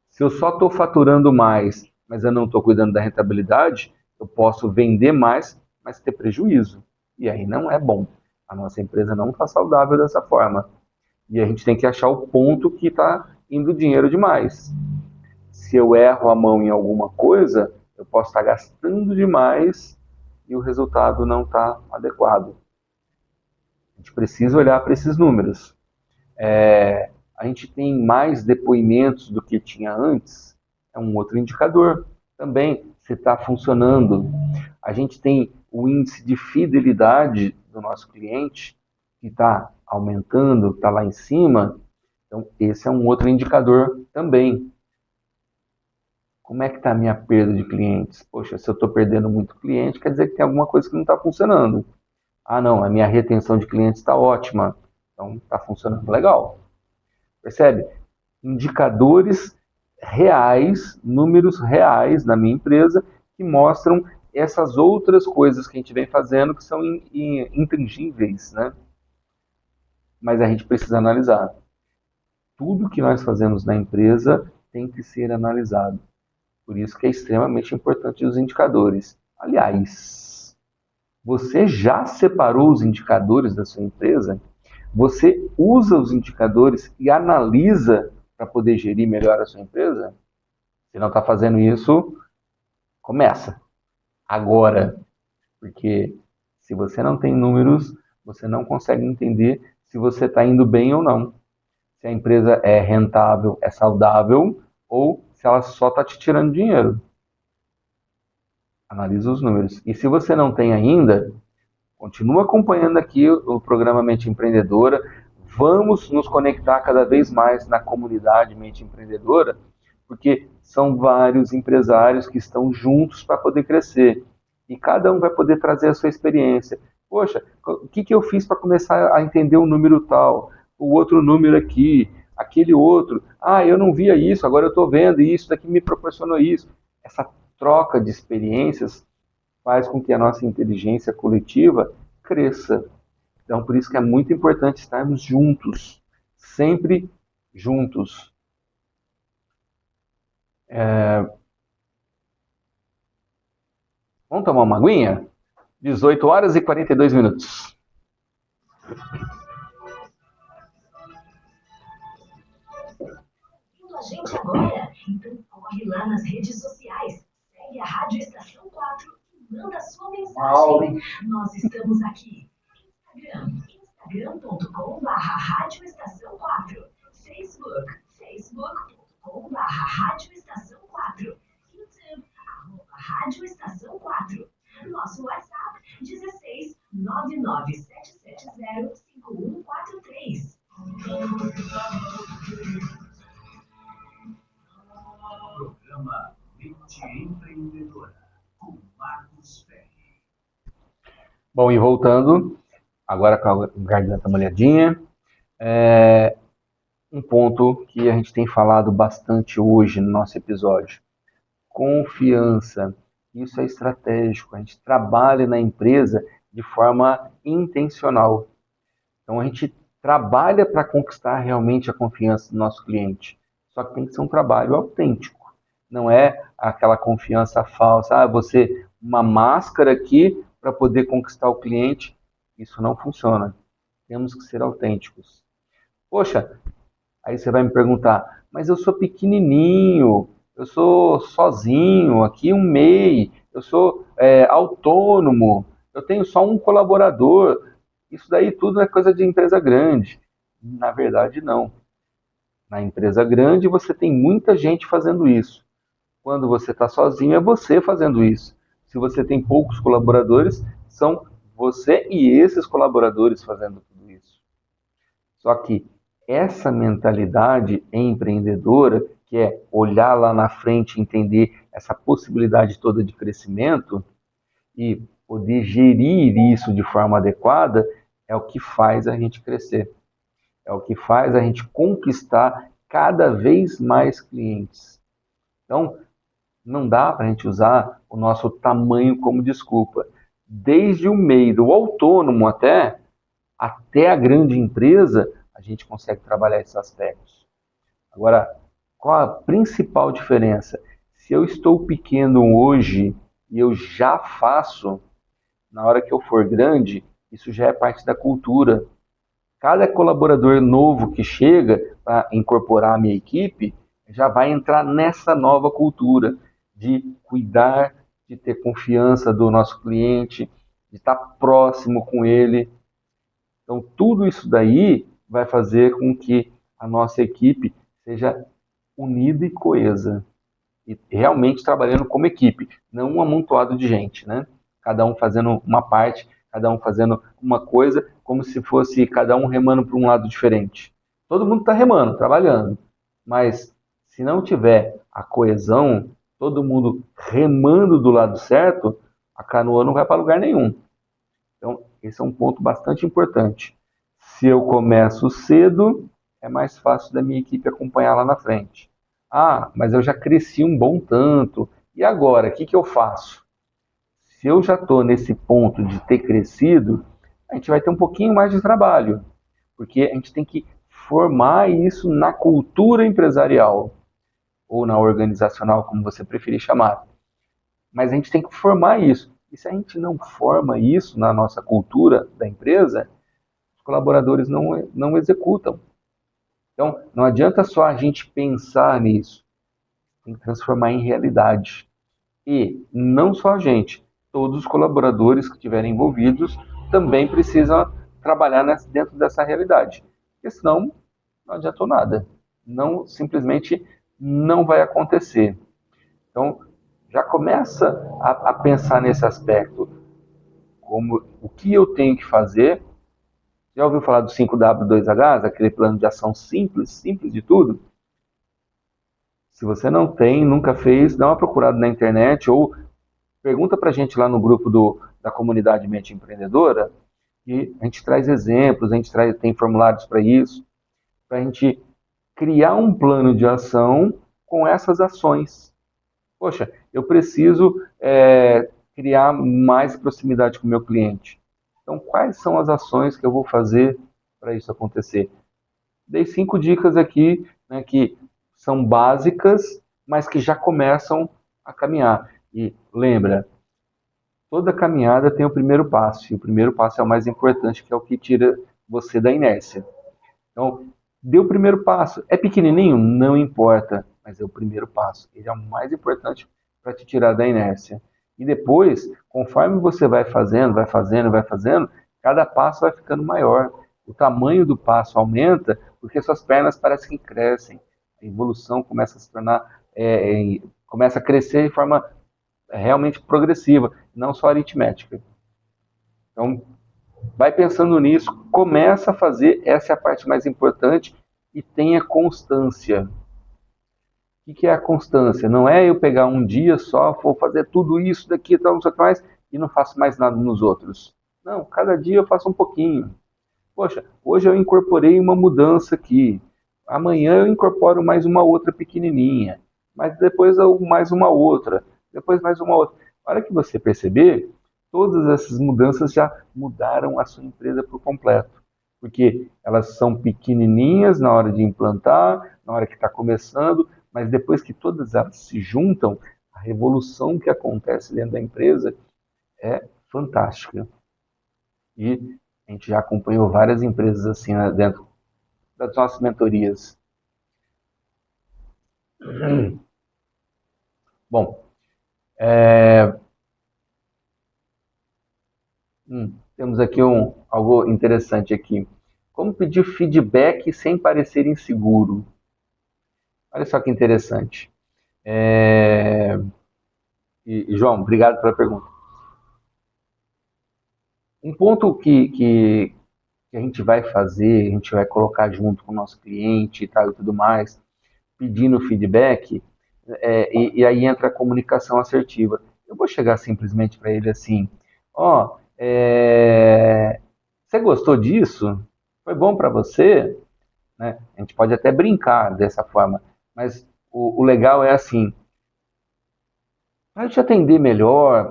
Se eu só estou faturando mais, mas eu não estou cuidando da rentabilidade, eu posso vender mais, mas ter prejuízo. E aí não é bom. A nossa empresa não está saudável dessa forma. E a gente tem que achar o ponto que está indo dinheiro demais. Se eu erro a mão em alguma coisa, eu posso estar gastando demais e o resultado não está adequado. A gente precisa olhar para esses números. A gente tem mais depoimentos do que tinha antes, é um outro indicador também, se está funcionando. A gente tem o índice de fidelidade do nosso cliente, que está aumentando, está lá em cima, então esse é um outro indicador também. Como é que está a minha perda de clientes? Poxa, se eu estou perdendo muito cliente, quer dizer que tem alguma coisa que não está funcionando. Ah, não, a minha retenção de clientes está ótima, então está funcionando legal. Percebe? Indicadores reais, números reais na minha empresa que mostram essas outras coisas que a gente vem fazendo que são intangíveis, né? Mas a gente precisa analisar. Tudo que nós fazemos na empresa tem que ser analisado. Por isso que é extremamente importante os indicadores. Aliás, você já separou os indicadores da sua empresa? Você usa os indicadores e analisa para poder gerir melhor a sua empresa? Se não está fazendo isso, começa agora. Porque se você não tem números, você não consegue entender se você está indo bem ou não. Se a empresa é rentável, é saudável, ou se ela só está te tirando dinheiro. Analisa os números. E se você não tem ainda, continua acompanhando aqui o programa Mente Empreendedora. Vamos nos conectar cada vez mais na comunidade Mente Empreendedora, porque são vários empresários que estão juntos para poder crescer. E cada um vai poder trazer a sua experiência. Poxa, o que que eu fiz para começar a entender um número tal, o outro número aqui, aquele outro. Ah, eu não via isso, agora eu estou vendo e isso daqui me proporcionou isso. Essa troca de experiências faz com que a nossa inteligência coletiva cresça. Então, por isso que é muito importante estarmos juntos, sempre juntos. Vamos tomar uma aguinha? 18 horas e 42 minutos.
Ouvindo a gente agora? Então corre lá nas redes sociais. Segue a Rádio Estação 4 e manda sua mensagem. Nós estamos aqui. Instagram.com/Rádio Estação 4. Facebook.com/Rádio Estação 4. YouTube, @Rádio Estação 4. Nosso WhatsApp, 16 997705143.
Programa Mente Empreendedora, com Marcos Ferri.
Bom, e voltando, agora com a garganta molhadinha, um ponto que a gente tem falado bastante hoje no nosso episódio. Confiança. Isso é estratégico. A gente trabalha na empresa de forma intencional. Então, a gente trabalha para conquistar realmente a confiança do nosso cliente. Só que tem que ser um trabalho autêntico. Não é aquela confiança falsa. Ah, você uma máscara aqui para poder conquistar o cliente. Isso não funciona. Temos que ser autênticos. Poxa, aí você vai me perguntar, mas eu sou pequenininho, eu sou sozinho, aqui um MEI, eu sou autônomo, eu tenho só um colaborador. Isso daí tudo é coisa de empresa grande. Na verdade, não. Na empresa grande, você tem muita gente fazendo isso. Quando você está sozinho, é você fazendo isso. Se você tem poucos colaboradores, são você e esses colaboradores fazendo tudo isso. Só que essa mentalidade empreendedora, que é olhar lá na frente e entender essa possibilidade toda de crescimento e poder gerir isso de forma adequada, é o que faz a gente crescer. É o que faz a gente conquistar cada vez mais clientes. Então, não dá para a gente usar o nosso tamanho como desculpa. Desde o MEI, do autônomo até a grande empresa, a gente consegue trabalhar esses aspectos. Agora, qual a principal diferença? Se eu estou pequeno hoje e eu já faço, na hora que eu for grande, isso já é parte da cultura. Cada colaborador novo que chega para incorporar a minha equipe já vai entrar nessa nova cultura de cuidar, de ter confiança do nosso cliente, de estar próximo com ele. Então, tudo isso daí vai fazer com que a nossa equipe seja unida e coesa. E realmente trabalhando como equipe, não um amontoado de gente, né? Cada um fazendo uma parte, cada um fazendo uma coisa, como se fosse cada um remando para um lado diferente. Todo mundo está remando, trabalhando, mas se não tiver a coesão, todo mundo remando do lado certo, a canoa não vai para lugar nenhum. Então, esse é um ponto bastante importante. Se eu começo cedo, é mais fácil da minha equipe acompanhar lá na frente. Ah, mas eu já cresci um bom tanto. E agora, o que que eu faço? Se eu já estou nesse ponto de ter crescido, a gente vai ter um pouquinho mais de trabalho, porque a gente tem que formar isso na cultura empresarial, ou na organizacional, como você preferir chamar. Mas a gente tem que formar isso. E se a gente não forma isso na nossa cultura da empresa, os colaboradores não executam. Então, não adianta só a gente pensar nisso. Tem que transformar em realidade. E não só a gente, todos os colaboradores que estiverem envolvidos também precisam trabalhar dentro dessa realidade. Porque senão não adiantou nada. Não, simplesmente não vai acontecer. Então, já começa a pensar nesse aspecto. Como, o que eu tenho que fazer? Já ouviu falar do 5W2H, aquele plano de ação simples de tudo? Se você não tem, nunca fez, dá uma procurada na internet ou pergunta pra gente lá no grupo da comunidade Mente Empreendedora, e a gente traz exemplos, tem formulários para isso, para a gente criar um plano de ação com essas ações. Poxa, eu preciso criar mais proximidade com o meu cliente. Então, quais são as ações que eu vou fazer para isso acontecer? Dei 5 dicas aqui, né, que são básicas, mas que já começam a caminhar. E lembra, toda caminhada tem o primeiro passo, e o primeiro passo é o mais importante, que é o que tira você da inércia. Então, deu o primeiro passo. É pequenininho? Não importa, mas é o primeiro passo. Ele é o mais importante para te tirar da inércia. E depois, conforme você vai fazendo, cada passo vai ficando maior. O tamanho do passo aumenta porque suas pernas parecem que crescem. A evolução começa a se tornar, começa a crescer de forma realmente progressiva, não só aritmética. Então, vai pensando nisso, começa a fazer, essa é a parte mais importante, e tenha constância. O que é a constância? Não é eu pegar um dia só, vou fazer tudo isso daqui, tal, não sei o que mais, e não faço mais nada nos outros. Não, cada dia eu faço um pouquinho. Poxa, hoje eu incorporei uma mudança aqui, amanhã eu incorporo mais uma outra pequenininha, mas depois mais uma outra, depois mais uma outra. A hora que você perceber, todas essas mudanças já mudaram a sua empresa por completo, porque elas são pequenininhas na hora de implantar, na hora que está começando, mas depois que todas elas se juntam, a revolução que acontece dentro da empresa é fantástica. E a gente já acompanhou várias empresas assim, né, dentro das nossas mentorias. Bom, temos aqui algo interessante aqui. Como pedir feedback sem parecer inseguro? Olha só que interessante. João, obrigado pela pergunta. Um ponto que a gente vai fazer, a gente vai colocar junto com o nosso cliente e tal e tudo mais, pedindo feedback, e aí entra a comunicação assertiva. Eu vou chegar simplesmente para ele assim, você gostou disso? Foi bom para você? Né? A gente pode até brincar dessa forma, mas o legal é assim, para eu te atender melhor,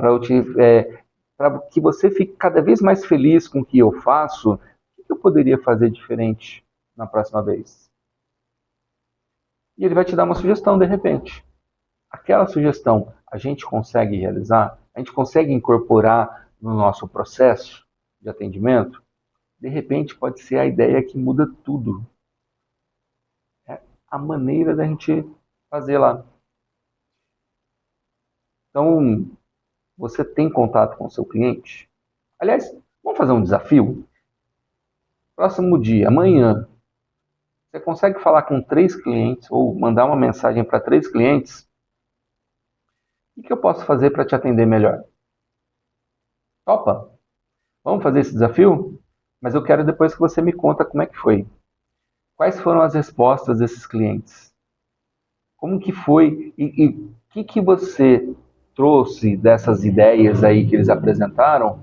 para que você fique cada vez mais feliz com o que eu faço, o que eu poderia fazer diferente na próxima vez? E ele vai te dar uma sugestão de repente. Aquela sugestão a gente consegue realizar? A gente consegue incorporar no nosso processo de atendimento? De repente pode ser a ideia que muda tudo. É a maneira da gente fazer lá. Então, você tem contato com o seu cliente? Aliás, vamos fazer um desafio? Próximo dia, amanhã, você consegue falar com 3 clientes ou mandar uma mensagem para 3 clientes? O que eu posso fazer para te atender melhor? Topa? Vamos fazer esse desafio? Mas eu quero depois que você me conta como é que foi. Quais foram as respostas desses clientes? Como que foi e o que você trouxe dessas ideias aí que eles apresentaram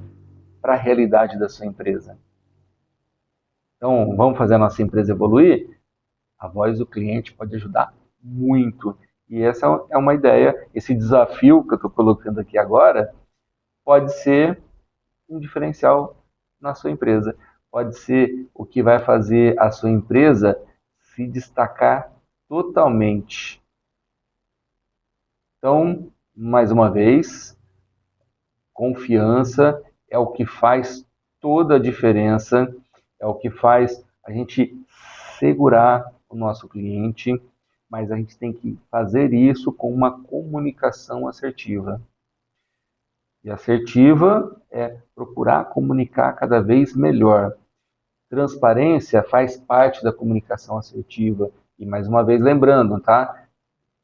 para a realidade da sua empresa? Então, vamos fazer a nossa empresa evoluir? A voz do cliente pode ajudar muito. E essa é uma ideia, esse desafio que eu estou colocando aqui agora, pode ser um diferencial na sua empresa. Pode ser o que vai fazer a sua empresa se destacar totalmente. Então, mais uma vez, confiança é o que faz toda a diferença, é o que faz a gente segurar o nosso cliente, mas a gente tem que fazer isso com uma comunicação assertiva. E assertiva é procurar comunicar cada vez melhor. Transparência faz parte da comunicação assertiva. E mais uma vez lembrando, tá?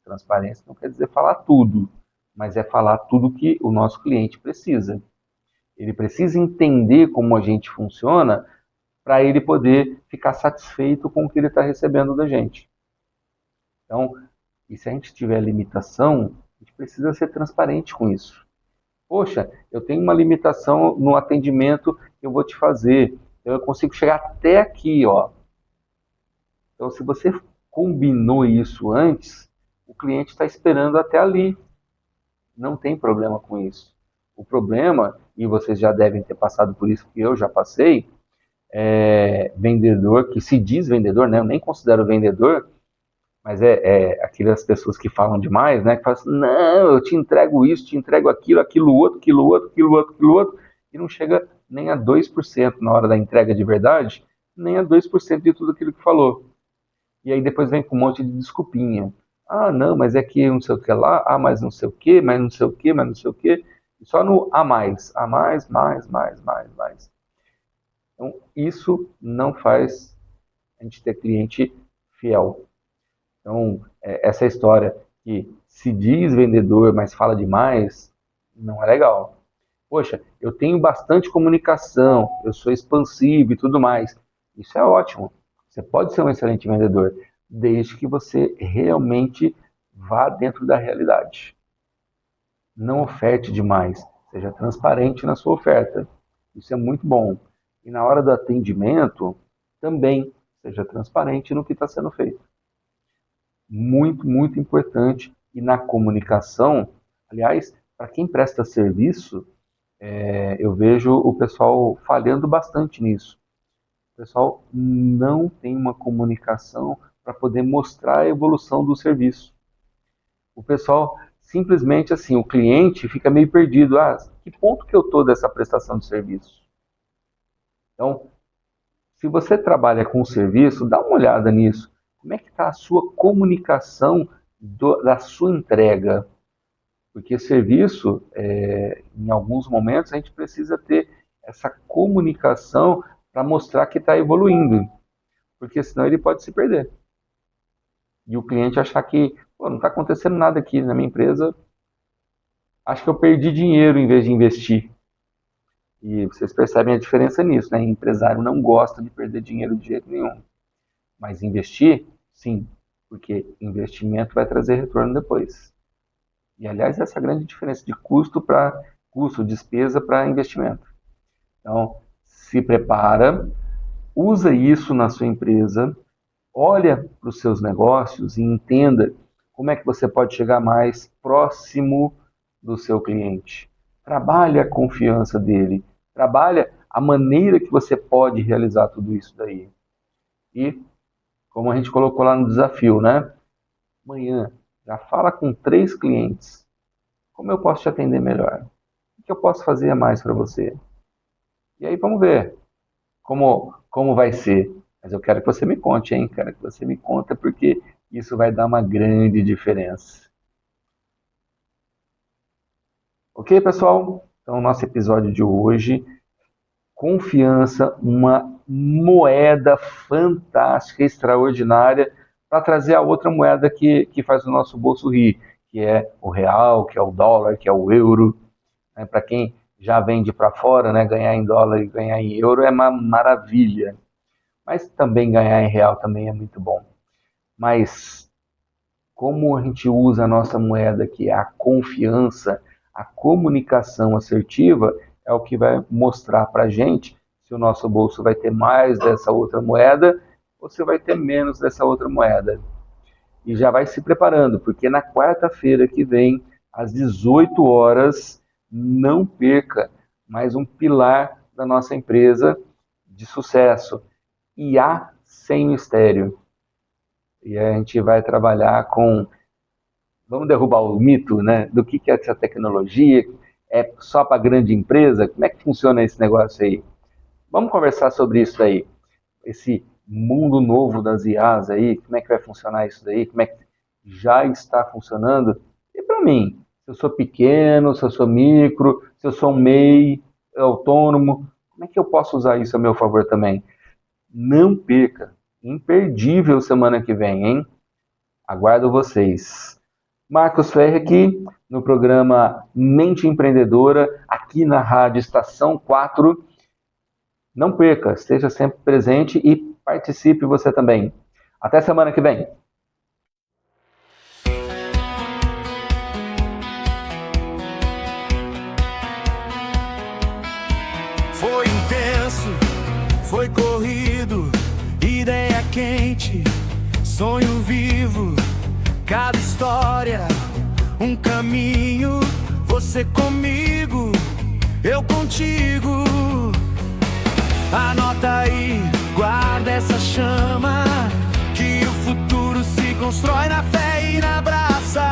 Transparência não quer dizer falar tudo, mas é falar tudo que o nosso cliente precisa. Ele precisa entender como a gente funciona para ele poder ficar satisfeito com o que ele está recebendo da gente. Então, e se a gente tiver limitação, a gente precisa ser transparente com isso. Poxa, eu tenho uma limitação no atendimento que eu vou te fazer. Eu consigo chegar até aqui, ó. Então, se você combinou isso antes, o cliente está esperando até ali. Não tem problema com isso. O problema, e vocês já devem ter passado por isso, que eu já passei, vendedor que se diz vendedor, né? Eu nem considero vendedor, mas aquelas pessoas que falam demais, né? Que falam assim, não, eu te entrego isso, te entrego aquilo, aquilo outro, aquilo outro, aquilo outro, aquilo outro, e não chega nem a 2% na hora da entrega de verdade, nem a 2% de tudo aquilo que falou. E aí depois vem com um monte de desculpinha. Ah, não, mas é que não sei o que lá, ah, mas não sei o que, mas não sei o que, mas não sei o que. Só no a mais, mais, mais. Então, isso não faz a gente ter cliente fiel. Então, essa história que se diz vendedor, mas fala demais, não é legal. Poxa, eu tenho bastante comunicação, eu sou expansivo e tudo mais. Isso é ótimo. Você pode ser um excelente vendedor, desde que você realmente vá dentro da realidade. Não oferte demais, seja transparente na sua oferta. Isso é muito bom. E na hora do atendimento, também seja transparente no que está sendo feito. Muito, muito importante. E na comunicação, aliás, para quem presta serviço, eu vejo o pessoal falhando bastante nisso. O pessoal não tem uma comunicação para poder mostrar a evolução do serviço. O pessoal simplesmente assim, o cliente fica meio perdido. Ah, que ponto que eu estou dessa prestação de serviço? Então, se você trabalha com serviço, dá uma olhada nisso. Como é que está a sua comunicação da sua entrega? Porque serviço, em alguns momentos, a gente precisa ter essa comunicação para mostrar que está evoluindo. Porque senão ele pode se perder. E o cliente achar que não está acontecendo nada aqui na minha empresa, acho que eu perdi dinheiro em vez de investir. E vocês percebem a diferença nisso, né? O empresário não gosta de perder dinheiro de jeito nenhum. Mas investir, sim, porque investimento vai trazer retorno depois. E, aliás, essa é a grande diferença de custo, despesa para investimento. Então, se prepara, usa isso na sua empresa, olha para os seus negócios e entenda como é que você pode chegar mais próximo do seu cliente. Trabalhe a confiança dele, trabalhe a maneira que você pode realizar tudo isso daí. E, como a gente colocou lá no desafio, né? Amanhã, já fala com 3 clientes. Como eu posso te atender melhor? O que eu posso fazer a mais para você? E aí vamos ver como vai ser. Mas eu quero que você me conte, hein? Quero que você me conte, porque isso vai dar uma grande diferença. Ok, pessoal? Então, nosso episódio de hoje, confiança, uma moeda fantástica, extraordinária, para trazer a outra moeda que faz o nosso bolso rir, que é o real, que é o dólar, que é o euro. Para quem já vende para fora, né, ganhar em dólar e ganhar em euro é uma maravilha. Mas também ganhar em real também é muito bom. Mas como a gente usa a nossa moeda, que é a confiança, a comunicação assertiva, é o que vai mostrar para a gente se o nosso bolso vai ter mais dessa outra moeda ou se vai ter menos dessa outra moeda. E já vai se preparando, porque na quarta-feira que vem, às 18 horas, não perca mais um pilar da nossa empresa de sucesso. IA sem mistério. E a gente vai trabalhar com... Vamos derrubar o mito, né? Do que é essa tecnologia? É só para grande empresa? Como é que funciona esse negócio aí? Vamos conversar sobre isso aí. Esse mundo novo das IAs aí, como é que vai funcionar isso daí? Como é que já está funcionando? E para mim, se eu sou pequeno, se eu sou micro, se eu sou um MEI, autônomo, como é que eu posso usar isso a meu favor também? Não perca. Imperdível semana que vem, hein? Aguardo vocês. Marcos Ferri aqui no programa Mente Empreendedora, aqui na Rádio Estação 4. Não perca, esteja sempre presente e participe você também. Até semana que vem.
manso, foi corrido, ideia quente, sonho vivo, cada história, um caminho, você comigo, eu contigo. Anota aí, guarda essa chama, que o futuro se constrói na fé e na braça.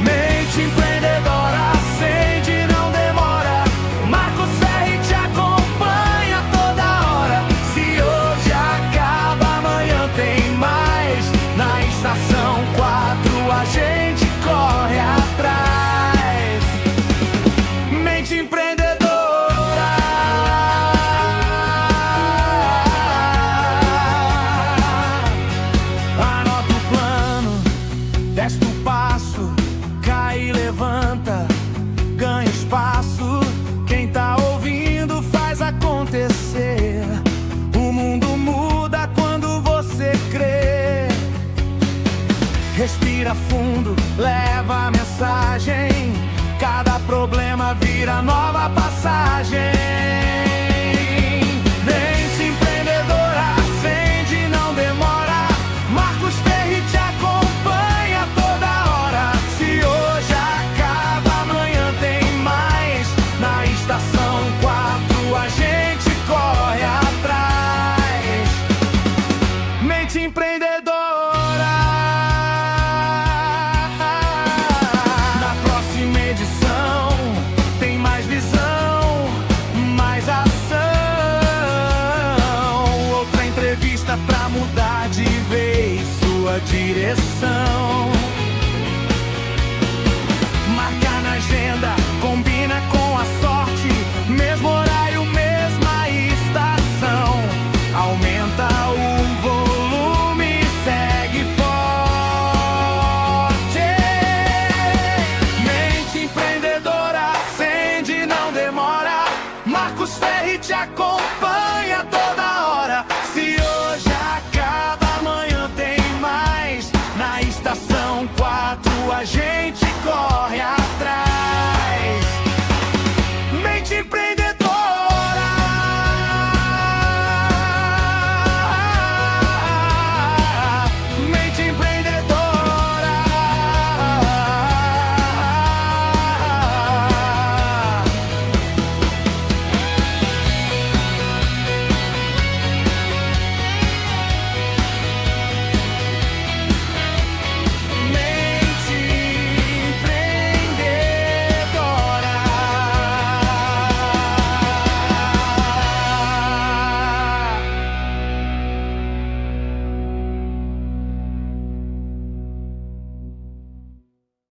Mente empreendedora, acende, não demora. Marcos Ferri te acompanha toda hora. Se hoje acaba, amanhã tem mais. Na estação 4 a gente corre atrás. Mente empreendedora. Anota o plano, desce o passo, cai e levanta, ganha espaço. Quem tá ouvindo faz acontecer. O mundo muda quando você crê. Respira fundo, leva a mensagem. Cada problema vira nova passagem. Mente empreendedora, acende, não demora. Marcos Ferri te acompanha toda hora. Se hoje acaba, amanhã tem mais. Na estação 4 a gente corre atrás. Mente empreendedora. Na próxima edição tem mais visão, mais ação. Outra entrevista pra mudar de vez sua direção. Marca na agenda, combina com a sorte. Mesmo horário, mesma estação. Aumenta o volume, segue forte. Mente empreendedora, acende, não demora. Marcos Ferri te acompanha toda hora. Se hoje acaba, amanhã tem mais. Na estação 4 a gente